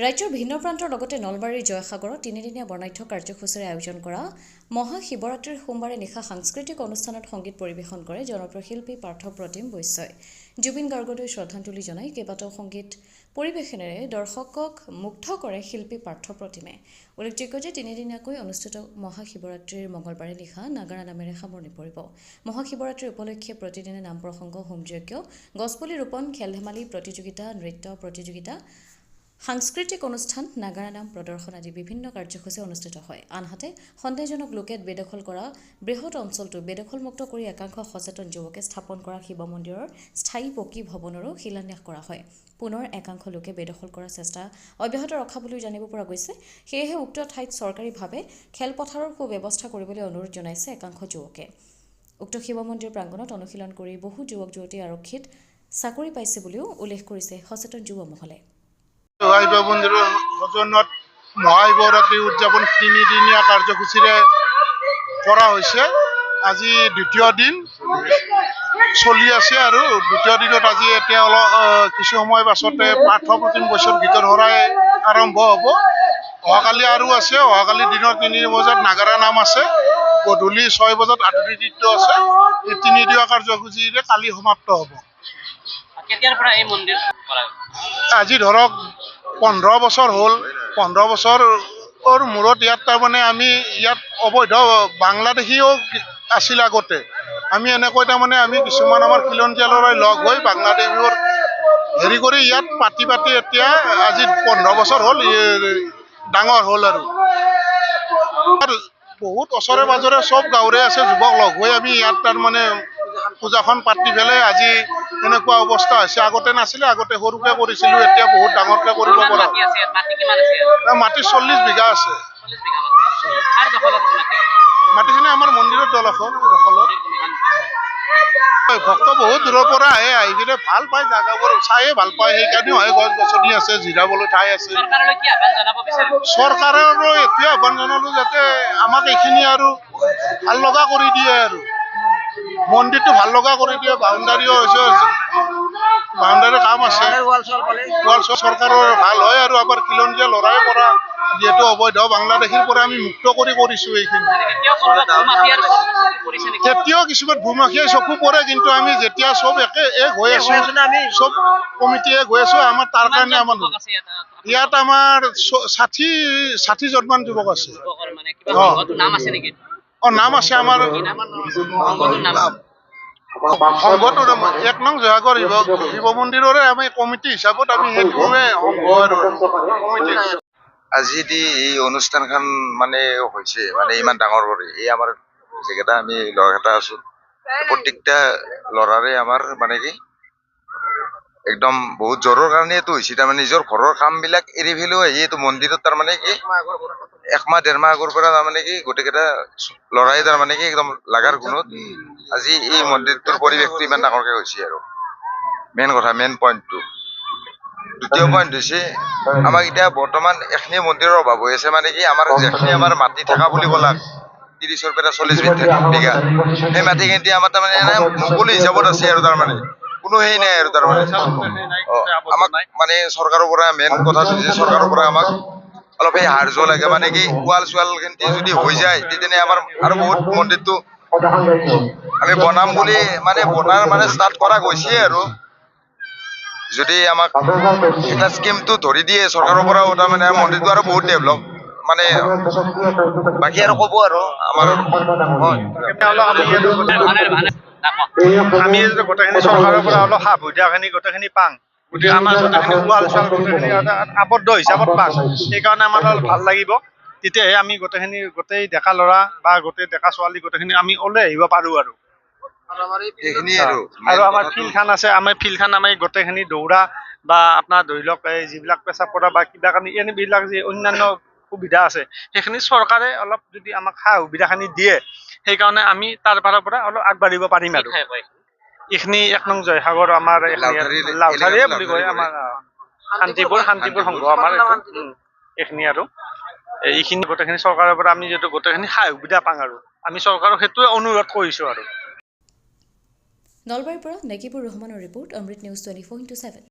ৰাজ্যৰ ভিন্ন প্ৰান্তৰ লগতে নলবাৰীৰ জয়সাগৰত তিনিদিনীয়া বৰ্ণাঢ্য কাৰ্যসূচীৰে আয়োজন কৰা মহাশিৱৰাত্ৰিৰ সোমবাৰে নিশা সাংস্কৃতিক অনুষ্ঠানত সংগীত পৰিৱেশন কৰে জনপ্ৰিয় শিল্পী পাৰ্থ প্ৰতিম বৈশ্যই। জুবিন গাৰ্গলৈ শ্ৰদ্ধাঞ্জলি জনাই কেইবাটাও সংগীত পৰিৱেশনেৰে দৰ্শকক মুগ্ধ কৰে শিল্পী পাৰ্থ প্ৰতিমে। উল্লেখযোগ্য যে তিনিদিনীয়াকৈ অনুষ্ঠিত মহাশিৱৰাত্ৰিৰ মঙলবাৰে নিশা নাগাৰা নামেৰে সামৰণি পৰিব। মহাশিৱৰাত্ৰি উপলক্ষে প্ৰতিদিনে নাম প্ৰসংগ, হোমযজ্ঞ, গছপুলি ৰোপণ, খেল ধেমালি প্ৰতিযোগিতা, নৃত্য প্ৰতিযোগিতা, সাংস্কৃতিক অনুষ্ঠান, নাগাৰা নাম প্ৰদৰ্শন আদি বিভিন্ন কাৰ্যসূচী অনুষ্ঠিত হয়। আনহাতে সন্দেহজনক লোকে বেদখল কৰা বৃহৎ অঞ্চলটো বেদখলমুক্ত কৰি একাংশ সচেতন যুৱকে স্থাপন কৰা শিৱ মন্দিৰৰ স্থায়ী পকী ভৱনৰো শিলান্যাস কৰা হয়। পুনৰ একাংশ লোকে বেদখল কৰাৰ চেষ্টা অব্যাহত ৰখা বুলি জানিব পৰা গৈছে। সেয়েহে উক্ত ঠাইত চৰকাৰীভাৱে খেলপথাৰৰ সুব্যৱস্থা কৰিবলৈ অনুৰোধ জনাইছে একাংশ যুৱকে। উক্ত শিৱ মন্দিৰ প্ৰাংগণত অনুশীলন কৰি বহু যুৱক যুৱতী আৰক্ষীত চাকৰি পাইছে বুলিও উল্লেখ কৰিছে সচেতন যুৱ মহলে। শিৱ মন্দিৰৰ সজনত মহাশিৱৰাত্ৰি উদযাপন তিনিদিনীয়া কাৰ্যসূচীৰে কৰা হৈছে। আজি দ্বিতীয় দিন চলি আছে আৰু দ্বিতীয় দিনত আজি এতিয়া কিছু সময় পাছতে পাৰ্থ প্ৰতিম বৈশ্যৰ গীতৰ শৰাই আৰম্ভ হ'ব। অহাকালি আৰু আছে, অহাকালি দিনৰ 3 বজাত নাগাৰা নাম আছে, গধূলি 6 বজাত আধুনিক নৃত্য আছে। এই তিনিদিনীয়া কাৰ্যসূচীৰে কালি সমাপ্ত হ'ব। কেতিয়াৰ পৰা এই মন্দিৰ আজি ধৰক 15 বছৰ হ'ল। 15 বছৰৰ মূৰত ইয়াত তাৰমানে আমি ইয়াত অবৈধ বাংলাদেশীও আছিল আগতে। আমি এনেকৈ তাৰমানে আমি কিছুমান আমাৰ খিলঞ্জীয়া ল'ৰাই লগ হৈ বাংলাদেশীৰ হেৰি কৰি ইয়াত পাতি এতিয়া আজি 15 বছৰ হ'ল ডাঙৰ হ'ল আৰু বহুত ওচৰে পাজৰে চব গাঁৱৰে আছে যুৱক লগ হৈ আমি ইয়াত তাৰমানে পূজাখন পাতি পেলাই আজি এনেকুৱা অৱস্থা হৈছে। আগতে নাছিলে, আগতে সৰুকে কৰিছিলো, এতিয়া বহুত ডাঙৰকে কৰিব পৰা। মাটি 40 বিঘা আছে। মাটিখিনি আমাৰ মন্দিৰৰ দখলত। ভক্ত বহুত দূৰৰ পৰা আহি কিনে ভাল পায়, জাগাবোৰ চায়ে ভাল পায়, সেইকাৰণেও আহে। গছ গছনি আছে, জিৰাবলৈ ঠাই আছে। চৰকাৰৰ এইটোৱে আহ্বান জনালো যাতে আমাক এইখিনি আৰু ভাল লগা কৰি দিয়ে আৰু মন্দিৰটো ভাল লগা কৰি দিয়ে। বাউণ্ডাৰীও হৈছে, বাউণ্ডাৰীৰ কাম আছে, ৱাল চৰকাৰৰ ভাল হয় আৰু আমাৰ খিলঞ্জীয়া ল'ৰাই কৰা যিহেতু অবৈধ বাংলাদেশীৰ পৰা আমি মুক্ত কৰিছো এইখিনি। তেতিয়াও কিছুমান ভূমাফিয়াই চকু পৰে, কিন্তু আমি যেতিয়া চব এক হৈ আছো, চব কমিটি এক হৈ আছো, আমাৰ তাৰ কাৰণে আমাৰ ইয়াত আমাৰ 60জনমান যুৱক আছে। নাম আছে আমাৰ সংঘটোৰ 1 নং জয়সাগৰ শিৱ মন্দিৰৰে আমি কমিটি হিচাপত আমি সেইটোৱে আজি এই অনুষ্ঠানখন মানে হৈছে মানে ইমান ডাঙৰ কৰি এই আমাৰ যেকেইটা আমি ল'ৰাকেইটা আছো, প্ৰত্যেকটা ল'ৰাৰে আমাৰ মানে কি একদম বহুত জ্বৰৰ কাৰণে এইটো হৈছে। তাৰমানে নিজৰ ঘৰৰ কামবিলাক এৰি পেলাইও আহি এইটো মন্দিৰত তাৰমানে কি 1 মাহ 1.5 মাহ আগৰ পৰা তাৰমানে কি গোটেইকেইটা ল'ৰাই তাৰমানে কি একদম লাগাৰ গুণত আজি এই মন্দিৰটোৰ পৰিৱেশটো ইমান ডাঙৰকে হৈছে আৰু মেইন কথা, মেইন পইণ্টটো। দ্বিতীয় পইণ্ট হৈছে আমাক এতিয়া বৰ্তমান এখিনি মন্দিৰৰ অভাৱ হৈ আছে। মানে কি আমাৰ যেখিনি আমাৰ মাটি থকা বুলি ক'লা 30ৰ পৰা 40 বিঘা, সেই মাটিখিনি আমাৰ তাৰমানে মুকলি হিচাপত আছে আৰু তাৰমানে কোনো সেই নাই আৰু তাৰমানে আমাক মানে চৰকাৰৰ পৰা মেইন কথা হৈছে চৰকাৰৰ পৰা আমাক অলপ সেই সাহায্য লাগে। মানে কি ৱাল খিনি যদি হৈ যায় তেতিয়া আমাৰ আৰু বহুত মন্দিৰটো আমি বনাম বুলি মানে ষ্টাৰ্ট কৰা গৈছে আৰু যদি আমাক এটা স্কিমটো ধৰি দিয়ে চৰকাৰৰ পৰাও, তাৰমানে মন্দিৰটো আৰু বহুত ডেভেলপ মানে বাকী আৰু ক'ব আৰু আমাৰ আমি গোটেইখিনি চৰকাৰৰ পৰা অলপ সুবিধাখিনি গোটেইখিনি পাং, গতিকে আমাৰ গোটেইখিনি ৱাল চাল গোটেইখিনি আবদ্ধ হিচাপত পাং। সেইকাৰণে আমাৰ অলপ ভাল লাগিব। তেতিয়াহে আমি গোটেই ডেকা ল'ৰা বা গোটেই ডেকা ছোৱালী গোটেইখিনি আমি ওলাই আহিব পাৰো আৰু আমাৰ ফিল্ডখন আছে। আমাৰ ফিল্ডখন আমি গোটেইখিনি দৌৰা বা আপোনাৰ ধৰি লওক এই যিবিলাক পেচাব কৰা বা কিবা কানি এনেবিলাক যি অন্যান্য সুবিধা আছে, সেইখিনি চৰকাৰে অলপ যদি আমাক সুবিধাখিনি দিয়ে, সেইকাৰণে আমি তাৰ পৰা অলপ আগবাঢ়িব পাৰিম আৰু এইখিনি 1 নং জয়সাগৰ আমাৰ লাউধাৰীয়ে বুলি কয়, আমাৰ শান্তিপুৰ সংঘ আমাৰ এইখিনি আৰু এইখিনি গোটেইখিনি চৰকাৰৰ পৰা আমি যিহেতু গোটেইখিনি সুবিধা পাওঁ আৰু আমি চৰকাৰক সেইটোৱে অনুৰোধ কৰিছো আৰু। নলবাৰীৰ পৰা নেকিবুৰ ৰহমানৰ ৰিপৰ্ট, অমৃত নিউজ 24/7।